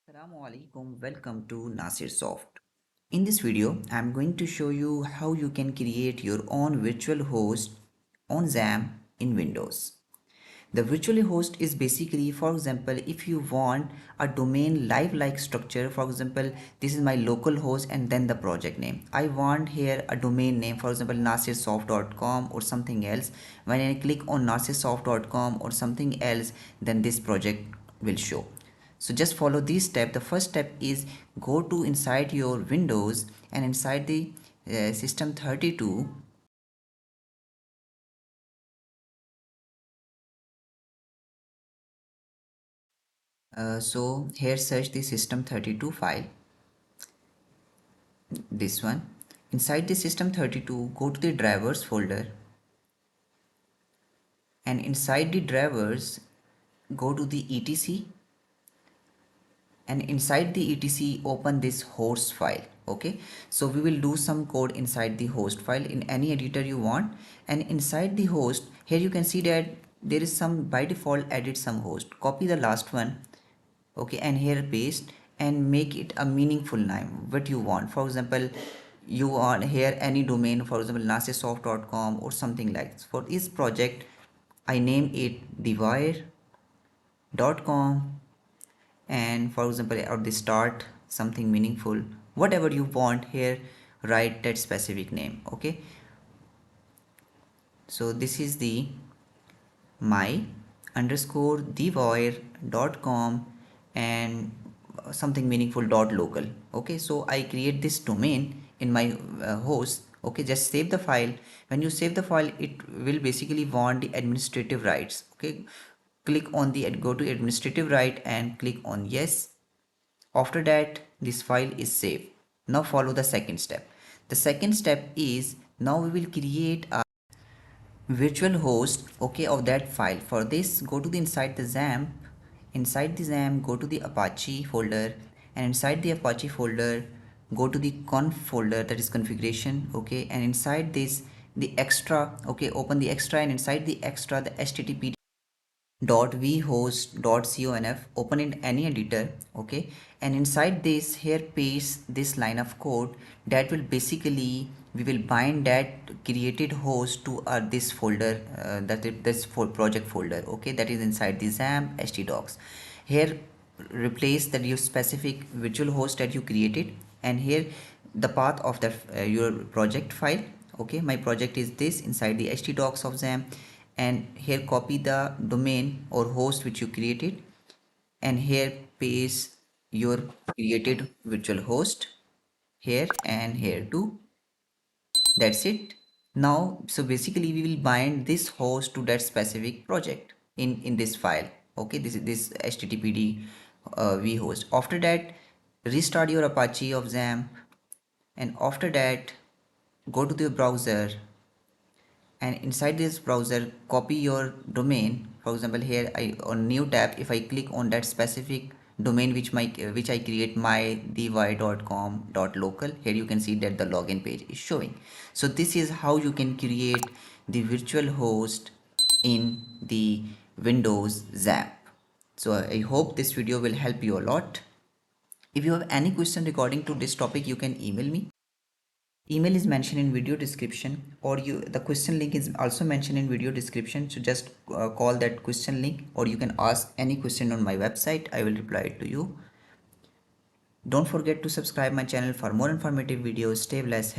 Assalamualaikum, welcome to Nasir Soft. In this video, I'm going to show you how you can create your own virtual host on Xampp in Windows. The virtual host is basically, for example, if you want a domain live-like structure, for example, this is my local host and then the project name. I want here a domain name, for example, nasirsoft.com or something else. When I click on nasirsoft.com or something else, then this project will show. So just follow this step. The first step is go to inside your Windows and inside the system32. So here search the system32 file, this one. Inside the system32, go to the drivers folder, and inside the drivers go to the etc, and inside the etc open this host file. Okay, so we will do some code inside the host file in any editor you want. And inside the host, here you can see that there is some by default edit some host. Copy the last one, okay, and here paste and make it a meaningful name what you want. For example, you want here any domain, for example nasirsoft.com or something like this. For this project I name it thewire.com, and for example at the start something meaningful, whatever you want here, write that specific name. Okay, so this is the my underscore thewire.com and something meaningful dot local. Okay, so I create this domain in my host. Okay, just save the file. When you save the file, it will basically want the administrative rights. Okay, click on the go to administrative right and click on yes. After that, this file is saved. Now follow the second step. The second step is now we will create a virtual host, okay, of that file. For this, go to the inside the Xampp. Inside the Xampp, go to the Apache folder, and inside the Apache folder, go to the conf folder, that is configuration. Okay, and inside this the extra, okay, open the extra, and inside the extra the http .vhost.conf, open in any editor. Okay, and inside this here paste this line of code that will basically we will bind that created host to this folder, this for project folder. Okay, that is inside the Xampp htdocs. Here replace that your specific virtual host that you created, and here the path of the your project file. Okay, my project is this inside the htdocs of Xampp, and here copy the domain or host which you created, and here paste your created virtual host here and here too. That's it. Now so basically we will bind this host to that specific project in this file. Okay, this is this httpd vhost. After that, restart your Apache of Xampp, and after that go to the browser, and inside this browser copy your domain. For example, here I on new tab, if I click on that specific domain which I create my dy.com.local, here you can see that the login page is showing. So this is how you can create the virtual host in the Windows Xampp. So I hope this video will help you a lot. If you have any question regarding to this topic, you can email me. Email is mentioned in video description, or you the question link is also mentioned in video description. So just call that question link, or you can ask any question on my website. I will reply it to you. Don't forget to subscribe my channel for more informative videos. Stay blessed.